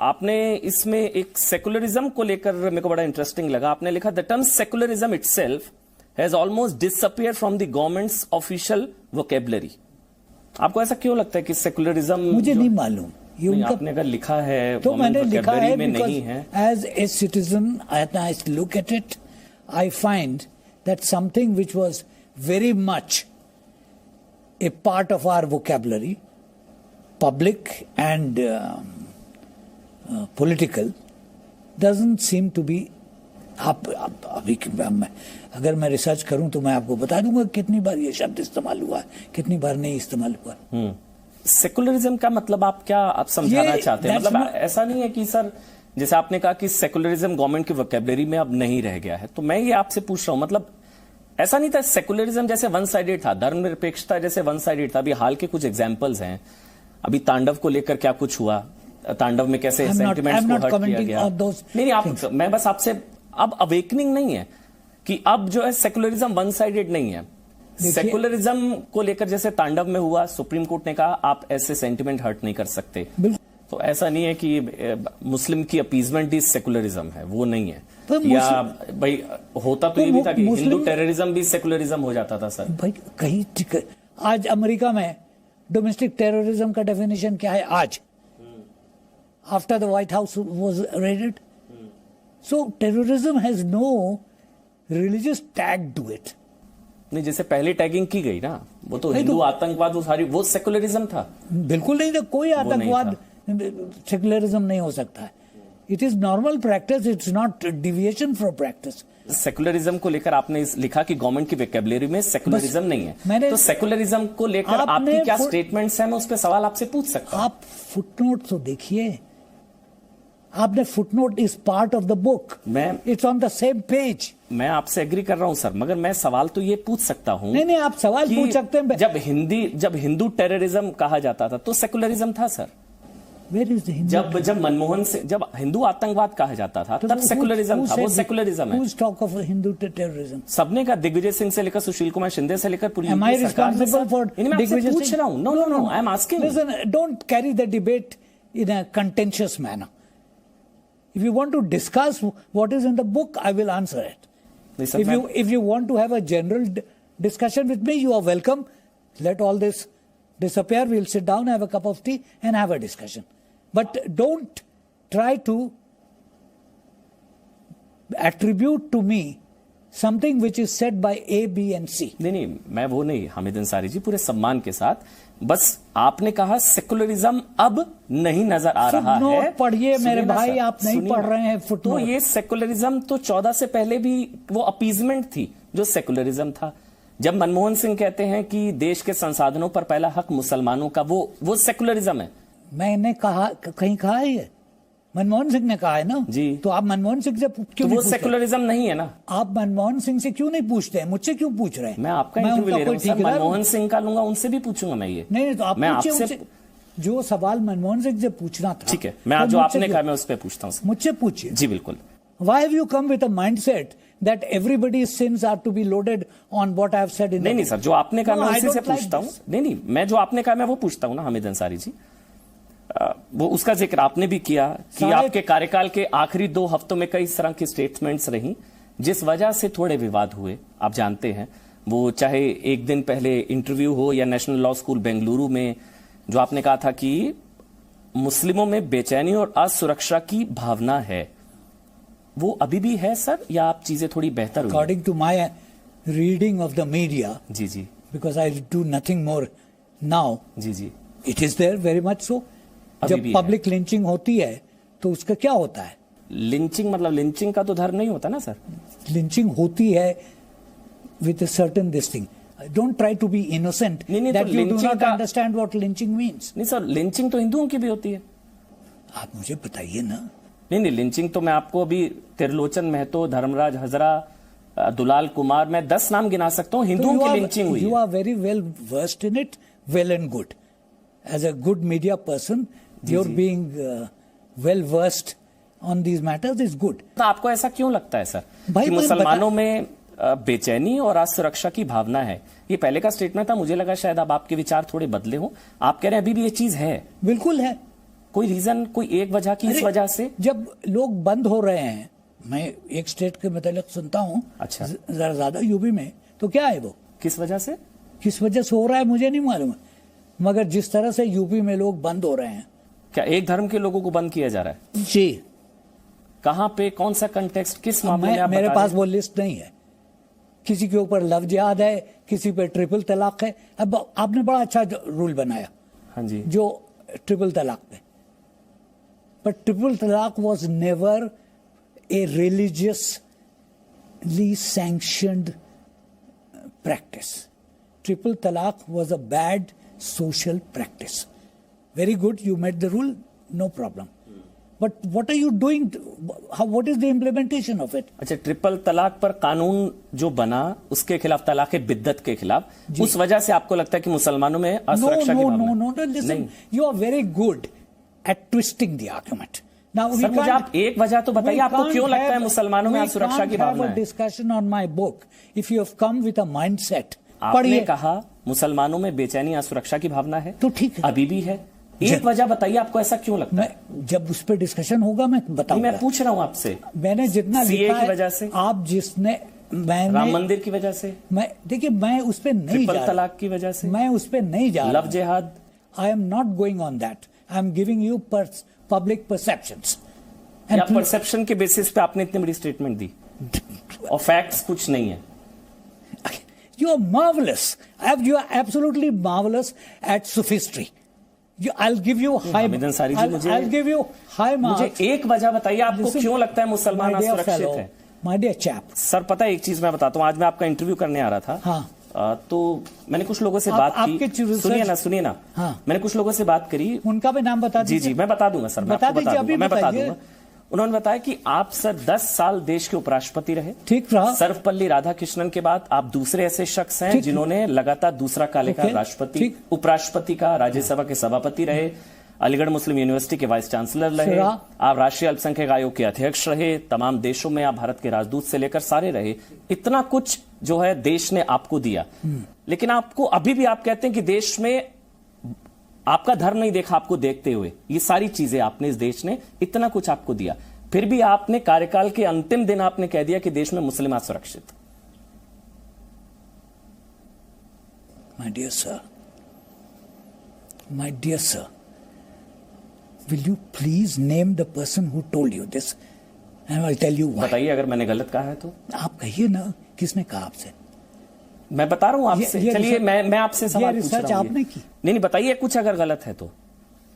आपने इसमें एक सेकुलरिज्म को लेकर मेरे को बड़ा इंटरेस्टिंग लगा। आपने लिखा the term secularism itself has almost disappeared from the governments official vocabulary. आपको ऐसा क्यों लगता है कि सेकुलरिज्म? मुझे नहीं मालूम, ये उनका आपने अगर लिखा है तो मैंने लिखा है में नहीं है। As a citizen I look at it, I find that something which was very much a part of our vocabulary, public and political, doesn't seem to be. अभी अगर मैं रिसर्च करूं तो मैं आपको बता दूंगा कितनी बार ये शब्द इस्तेमाल हुआ है, कितनी बार नहीं इस्तेमाल हुआ। सेकुलरिज्म का मतलब आप क्या समझाना चाहते हैं? मतलब ऐसा नहीं है कि सर, जैसे आपने कहा कि सेकुलरिज्म गवर्नमेंट की वोकैबुलरी में अब नहीं रह गया है, तो मैं ये आपसे पूछ रहा हूं, मतलब ऐसा नहीं था सेकुलरिज्म जैसे वन साइडेड था, धर्मनिरपेक्षता जैसे वन साइडेड था। अभी हाल के कुछ एग्जांपल्स हैं, अभी तांडव को लेकर क्या कुछ हुआ, तांडव में कैसे सेंटिमेंट्स को हर्ट किया गया। नहीं आप, मैं बस आपसे, अब अवेकनिंग नहीं है कि अब जो है सेकुलरिज्म वन साइडेड नहीं है। सेकुलरिज्म को लेकर जैसे तांडव में हुआ, सुप्रीम कोर्ट ने कहा आप ऐसे सेंटिमेंट हर्ट नहीं कर सकते, तो ऐसा नहीं है कि मुस्लिम की अपीजमेंट ही सेकुलरिज्म है, वो नहीं है। या भाई होता तो ये भी था कि हिंदू टेररिज्म भी सेकुलरिज्म हो जाता था सर। भाई कहीं आज अमेरिका में डोमेस्टिक टेररिज्म का डेफिनेशन क्या है आज, after the White House was raided? So terrorism has no religious tag to it. नहीं, जैसे पहले टैगिंग की गई ना, वो तो हिंदू आतंकवाद, वो सारी वो सेकुलरिज्म था। बिल्कुल नहीं था, कोई आतंकवाद सेकुलरिज्म नहीं हो सकता है। It is normal practice, it's not deviation from practice. Secularism को लेकर आपने लिखा कि गवर्नमेंट की वोकैबुलरी में सेकुलरिज्म नहीं है, तो सेकुलरिज्म को लेकर आपकी क्या स्टेटमेंट्स हैं, मैं उस पर सवाल आपसे पूछ सकता हूं। आप फुटनोट तो देखिए, आपने footnote is part of the book, it's on the same page. मैं आपसे एग्री कर रहा हूं सर, मगर मैं सवाल तो ये पूछ सकता हूं। नहीं, आप सवाल पूछ सकते हैं। जब हिंदू टेररिज्म कहा जाता था तो सेकुलरिज्म था सर। जब मनमोहन सिंह, जब हिंदू आतंकवाद कहा जाता था तब सेकुलरिज्म था, वो सेकुलरिज्म है। टॉक ऑफ हिंदू टेररिज्म सबने का, दिग्विजय सिंह से लेकर सुशील कुमार शिंदे से लेकर पूरी Am I responsible for Digvijay पूछ रहा हूं। No, I am asking. Listen, don't carry the debate in a contentious manner. If you want to discuss what is in the book, I will answer it. If you want to have a general discussion with me, you are welcome. Let all this disappear. We'll sit down, have a cup of tea, and have a discussion. But don't try to attribute to me something which is said by A, B, and C. नहीं, मैं वो नहीं, हामिद अंसारी जी, पूरे सम्मान के साथ, बस आपने कहा सेकुलरिज्म अब नहीं नजर आ रहा है। पढ़िए मेरे भाई, आप नहीं पढ़ रहे हैं फुटनोट। तो ये सेकुलरिज्म तो 14 से पहले भी वो अपीजमेंट थी जो सेकुलरिज्म था। जब मनमोहन सिंह कहते हैं कि देश के संसाधनों पर पहला हक मुसलमानों का, वो सेकुलरिज्म है। मैंने कहा, कहीं कहा है ये? मनमोहन सिंह ने कहा है ना जी। तो आप मनमोहन सिंह से क्यों तो वो सेकुलरिज्म नहीं है ना? आप मनमोहन सिंह से क्यों नहीं पूछते हैं, मुझसे क्यों पूछ रहे हैं? मैं आपका इंटरव्यू ले रहा हूं, मनमोहन सिंह का लूंगा, उनसे भी पूछूंगा मैं ये। नहीं, तो आप आपसे जो सवाल मनमोहन सिंह से पूछना था, ठीक है, मैं जो आपने कहा मैं उस पर पूछता हूँ। मुझसे पूछिए। जी बिल्कुल। Why have you come with a mindset that everybody's sins are to be loaded on what I have said in? नहीं सर, जो आपने कहा मैं उसी से पूछता हूँ। नहीं, मैं जो आपने कहा मैं वो पूछता हूँ ना हामिद अंसारी जी। वो उसका जिक्र आपने भी किया कि आपके कार्यकाल के आखिरी 2 हफ्तों में कई तरह की स्टेटमेंट्स रही जिस वजह से थोड़े विवाद हुए, आप जानते हैं। वो चाहे एक दिन पहले इंटरव्यू हो या नेशनल लॉ स्कूल बेंगलुरु में जो आपने कहा था कि मुस्लिमों में बेचैनी और असुरक्षा की भावना है, वो अभी भी है सर, या आप चीजें थोड़ी बेहतर हुई? According to my reading of the media, जी, because I do nothing more now, जी, it is there very much so. जब पब्लिक लिंचिंग होती है तो उसका क्या होता है? लिंचिंग मतलब लिंचिंग का तो धर्म नहीं होता ना सर। लिंचिंग होती है with a certain this thing. Don't try to be innocent that you do not understand what lynching means. नहीं सर, लिंचिंग तो हिंदुओं की भी होती है। आप मुझे बताइए ना। नहीं, लिंचिंग तो मैं आपको अभी त्रिलोचन महतो, धर्मराज हजरा, दुलाल कुमार, मैं 10 नाम गिना सकता हूँ हिंदुओं की लिंचिंग हुई। You are very well versed in it, well and good. As a good media person, you're being well versed on these matters is good. तो आपको ऐसा क्यों लगता है सर कि मुसलमानों में बेचैनी और असुरक्षा की भावना है? ये पहले का स्टेटमेंट था, मुझे लगा शायद अब आपके विचार थोड़े बदले हो। आप कह रहे हैं अभी भी ये चीज है। बिल्कुल है। कोई रीजन, कोई एक वजह की इस वजह से? जब लोग बंद हो रहे हैं, मैं एक स्टेट के मतलब सुनता हूँ, अच्छा, जरा ज्यादा यूपी में, तो क्या है वो, किस वजह से? किस वजह से हो रहा है मुझे नहीं मालूम, मगर जिस तरह से यूपी में लोग बंद हो रहे हैं। क्या एक धर्म के लोगों को बंद किया जा रहा है? जी। कहां पे, कौन सा कंटेक्स्ट, किस मामले में आप मेरे बता पास रहे? वो लिस्ट नहीं है। किसी के ऊपर लव जिहाद है, किसी पे ट्रिपल तलाक है। अब आपने बड़ा अच्छा रूल बनाया, हाँ जी, जो ट्रिपल तलाक पे, बट ट्रिपल तलाक was never a religiously sanctioned practice. Triple talaq was a bad social practice. Very good, you met the rule, no problem. But what are you doing? What is the implementation of it? अच्छा, triple तलाक पर कानून जो बना उसके खिलाफ, तलाक बिद्दत के खिलाफ, उस वजह से आपको लगता है कि मुसलमानों में असुरक्षा की भावना? No, listen, you are very good at twisting the argument. Now, sir, मुझे आप एक वजह तो बताइए, आपको क्यों लगता है मुसलमानों में असुरक्षा की भावना है? Discussion on my book. If you have come with a mindset, आपने कहा मुसलमानों में बेचैनी, असुरक्षा की भावना है, तो ठीक है, अभी भी है। एक वजह बताइए, आपको ऐसा क्यों लगता है? जब उस पर डिस्कशन होगा मैं बताऊंगा। मैं पूछ रहा हूं आपसे, मैंने जितना लिखा की वजह से, आप जिसने, मैंने राम मंदिर की वजह से, मैं देखिए, मैं उस पर नहीं जा रहा, ट्रिपल तलाक की वजह से, मैं उस पर नहीं जा रहा, लव जिहाद, I am not going on that, I am giving you public perceptions. या परसेप्शन के बेसिस पे आपने इतनी बड़ी स्टेटमेंट दी और फैक्ट्स कुछ नहीं है? You are marvelous. You are absolutely marvelous at sophistry. I'll give you high. I'll give you high marks. मुझे एक वजह बताइए, आपको क्यों लगता है मुसलमान असुरक्षित है? My dear chap. सर, पता है एक चीज मैं बताता हूँ, आज मैं आपका इंटरव्यू करने आ रहा था। हाँ। तो मैंने कुछ लोगों से बात की, सुनिए ना, हाँ। मैंने कुछ लोगों से बात करी, उनका भी नाम बता दीजिए। जी, मैं बता दूंगा सर, बता दीजिए, मैं बता दूंगा। उन्होंने बताया कि आप सर 10 साल देश के उपराष्ट्रपति रहे। ठीक रहा। सर्वपल्ली राधाकृष्णन के बाद आप दूसरे ऐसे शख्स हैं जिन्होंने लगातार दूसरा काल राष्ट्रपति, उपराष्ट्रपति का, राज्यसभा के सभापति रहे, अलीगढ़ मुस्लिम यूनिवर्सिटी के वाइस चांसलर रहे, आप राष्ट्रीय अल्पसंख्यक आयोग के अध्यक्ष रहे, तमाम देशों में आप भारत के राजदूत से लेकर सारे रहे। इतना कुछ जो है देश ने आपको दिया, लेकिन आपको अभी भी आप कहते हैं कि देश में आपका धर्म नहीं देखा आपको देखते हुए। ये सारी चीजें आपने, इस देश ने इतना कुछ आपको दिया, फिर भी आपने कार्यकाल के अंतिम दिन आपने कह दिया कि देश में मुस्लिम असुरक्षित। My dear sir, will you please name the person who told you this? And I'll tell you why. बताइए, अगर मैंने गलत कहा है तो आप कहिए ना, किसने कहा आपसे? मैं बता रहा हूं आपसे। चलिए, मैं आपसे सवाल पूछ रहा हूं। आपने की? नहीं, बताइए कुछ अगर गलत है तो।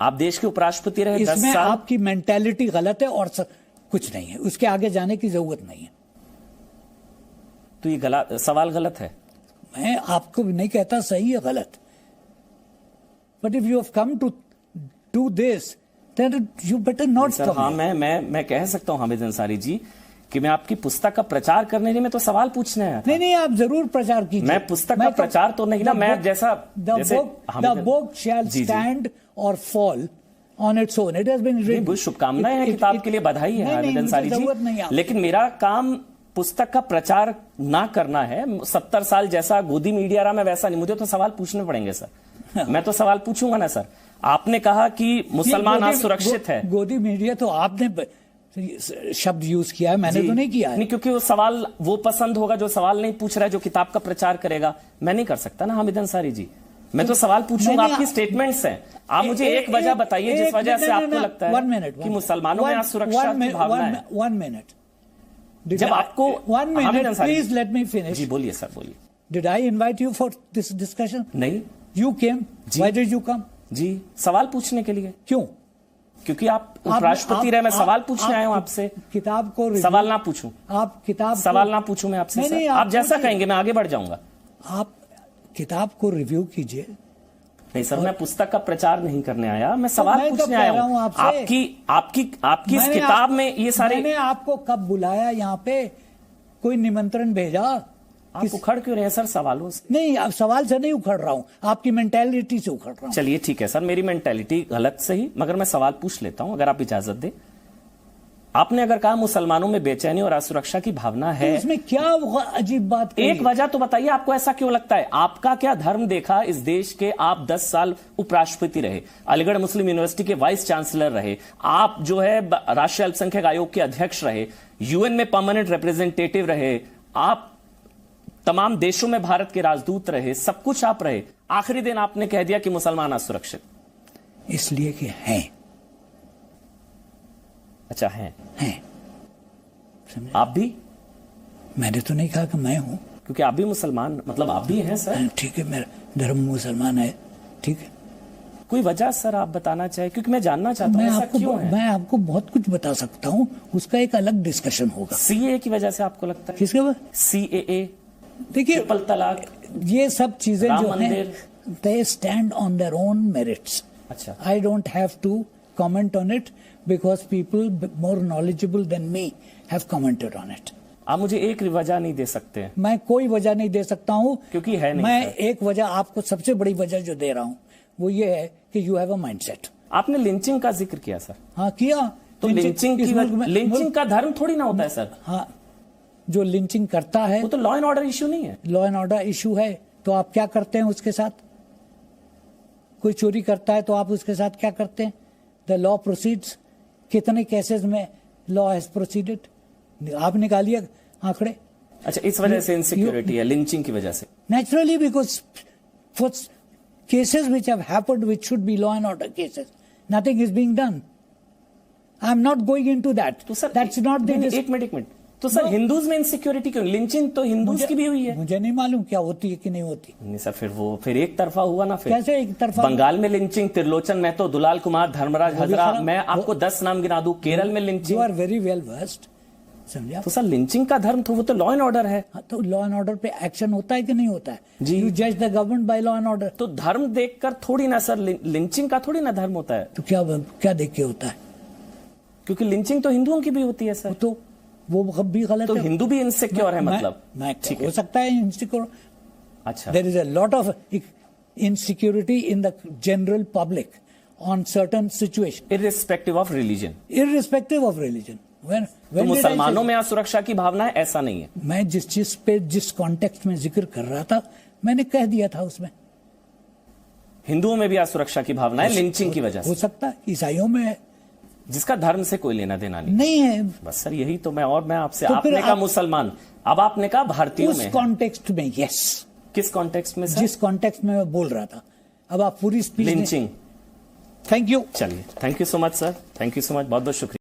आप देश के उपराष्ट्रपति रहे 10 साल। आपकी मेंटालिटी गलत है और कुछ नहीं है, उसके आगे जाने की जरूरत नहीं है। तो ये सवाल गलत है? मैं आपको नहीं कहता सही है गलत, but if you have come to do this, then you better not come. हाँ, मैं कह सकता हूं हामिद अंसारी जी कि मैं आपकी पुस्तक का प्रचार करने नहीं, मैं तो सवाल पूछने आया था। नहीं, आप जरूर प्रचार कीजिए। मैं पुस्तक का प्रचार तो नहीं ना, मैं जैसा the book shall stand or fall on its own, it has been written. बहुत शुभकामनाएं हैं, किताब के लिए बधाई है हामिद अंसारी जी, लेकिन मेरा काम पुस्तक का प्रचार ना करना है। 70 साल जैसा गोदी मीडिया रहा, मैं वैसा नहीं, मुझे तो सवाल पूछने पड़ेंगे सर। मैं तो सवाल पूछूंगा ना सर। आपने कहा कि मुसलमान असुरक्षित है। गोदी मीडिया तो आपने शब्द यूज किया है, मैंने तो नहीं किया है। नहीं, क्योंकि वो सवाल वो पसंद होगा जो सवाल नहीं पूछ रहा है, जो किताब का प्रचार करेगा। मैं नहीं कर सकता ना हामिद अंसारी जी, मैं तो सवाल पूछूंगा, आपकी स्टेटमेंट्स हैं। आप मुझे एक वजह बताइए जिस वजह से आपको लगता है कि मुसलमानों में असुरक्षा की भावना है। 1 मिनट, जब आपको 1 minute, please let me finish. जी बोलिए सर, बोलिए। Did I invite you for this discussion? नहीं। You came, why did you come? जी, सवाल पूछने के लिए। क्यों? क्योंकि आप उपराष्ट्रपति रहे, मैं सवाल पूछने आया हूं आपसे। किताब को सवाल ना पूछूं? आप किताब सवाल ना पूछूं मैं आपसे? सर, आप जैसा कहेंगे मैं आगे बढ़ जाऊंगा। आप किताब को रिव्यू कीजिए। नहीं सर, मैं पुस्तक का प्रचार नहीं करने आया, मैं सवाल पूछने आया हूं आपकी इस किताब में ये सारे। मैंने आपको कब बुलाया यहाँ पे? कोई निमंत्रण भेजा? आप उखड़ क्यों रहे हैं सर सवालों से? नहीं, अब सवाल से नहीं उखड़ रहा हूं, आपकी मेंटालिटी से उखड़ रहा हूं। चलिए ठीक है सर, मेरी मेंटालिटी गलत सही, मगर मैं सवाल पूछ लेता हूं अगर आप इजाजत दें। आपने अगर कहा मुसलमानों में बेचैनी और असुरक्षा की भावना है, तो इसमें क्या अजीब बात एक वजह तो बताइए, आपको ऐसा क्यों लगता है? आपका क्या धर्म देखा इस देश के? आप 10 साल उपराष्ट्रपति रहे, अलीगढ़ मुस्लिम यूनिवर्सिटी के वाइस चांसलर रहे, आप जो है राष्ट्रीय अल्पसंख्यक आयोग के अध्यक्ष रहे, यूएन में परमानेंट रिप्रेजेंटेटिव रहे, आप तमाम देशों में भारत के राजदूत रहे, सब कुछ आप रहे। आखिरी दिन आपने कह दिया कि मुसलमान असुरक्षित, इसलिए कि हैं। अच्छा, हैं। आप भी? मैंने तो नहीं कहा कि मैं हूं, क्योंकि आप भी मुसलमान, मतलब आप भी हैं सर। ठीक है, मेरा धर्म मुसलमान है, ठीक है। कोई वजह सर आप बताना चाहे, क्योंकि मैं जानना चाहता हूं ऐसा क्यों है? मैं आपको बहुत कुछ बता सकता हूं, उसका एक अलग डिस्कशन होगा। सीएए की वजह से आपको लगता है? किसके वजह? सीएए, देखिए, ट्रिपल तलाक, ये सब चीजें जो हैं, मंदिर, they stand on their own merits. अच्छा, I don't have to comment on it because people more knowledgeable than me have commented on it. आप मुझे एक वजह नहीं दे सकते? मैं कोई वजह नहीं दे सकता हूं, क्योंकि है नहीं। मैं एक वजह आपको, सबसे बड़ी वजह जो दे रहा हूं वो ये है कि यू हैव अ माइंडसेट। आपने लिंचिंग का जिक्र किया सर। हाँ, किया। तो लिंचिंग का धर्म थोड़ी ना होता है सर। हाँ, जो लिंचिंग करता है वो तो लॉ एंड ऑर्डर इश्यू नहीं है। लॉ एंड ऑर्डर इश्यू है, तो आप क्या करते हैं उसके साथ? कोई चोरी करता है तो आप उसके साथ क्या करते हैं? The law proceeds. कितने केसेस में लॉ हैज प्रोसीडेड? आप निकालिए आंकड़े। अच्छा, इस वजह से इनसिक्योरिटी है, लिंचिंग की वजह से? Naturally, because for cases which have happened which should be law and order cases, nothing is being done. I am not going into that. तो सर दैट्स नॉट द एक मिनट। तो sir Hindus में insecurity क्यों? Lynching तो Hindus की भी हुई है। मुझे नहीं मालूम क्या होती है कि नहीं होती। नहीं सर, फिर एक तरफा हुआ ना। फिर कैसे एक तरफा? बंगाल में लिंचिंग, त्रिलोचन महतो, दुलाल कुमार, धर्मराज हजरा, मैं आपको 10 नाम गिना दूं। केरल में lynching. You are very well versed, समझा? तो सर लिंचिंग का धर्म तो वो तो लॉ एंड ऑर्डर है। हाँ, तो लॉ एंड ऑर्डर पे एक्शन होता है कि नहीं होता है? जी। यू जज the government by law and order. तो धर्म देखकर थोड़ी ना सर, लिंचिंग का थोड़ी ना धर्म होता है। तो क्या देख के होता है? क्योंकि लिंचिंग तो हिंदुओं की भी होती है सर। तो वो भी गलत तो है। हिंदू भी इनसिक्योर है मतलब? ठीक हो सकता है इनसिक्योर। अच्छा, there is a lot of insecurity in the general public on certain situation, irrespective of religion. Irrespective of religion. तो मुसलमानों में असुरक्षा की भावना है, ऐसा नहीं है? मैं जिस चीज पे, जिस कॉन्टेक्स्ट में जिक्र कर रहा था, मैंने कह दिया था उसमें। हिंदुओं में भी असुरक्षा की भावना है लिंचिंग की वजह से? हो सकता है, ईसाइयों में है, जिसका धर्म से कोई लेना देना नहीं है। बस सर यही तो मैं आपसे, तो आपने कहा मुसलमान, अब आपने कहा भारतीयों में। उस कॉन्टेक्स्ट में, यस। किस कॉन्टेक्स्ट में सर? जिस कॉन्टेक्स्ट में मैं बोल रहा था। अब आप पूरी स्पीच लिंचिंग। Thank you. चलिए, thank you so much sir, thank you so much, बहुत बहुत शुक्रिया।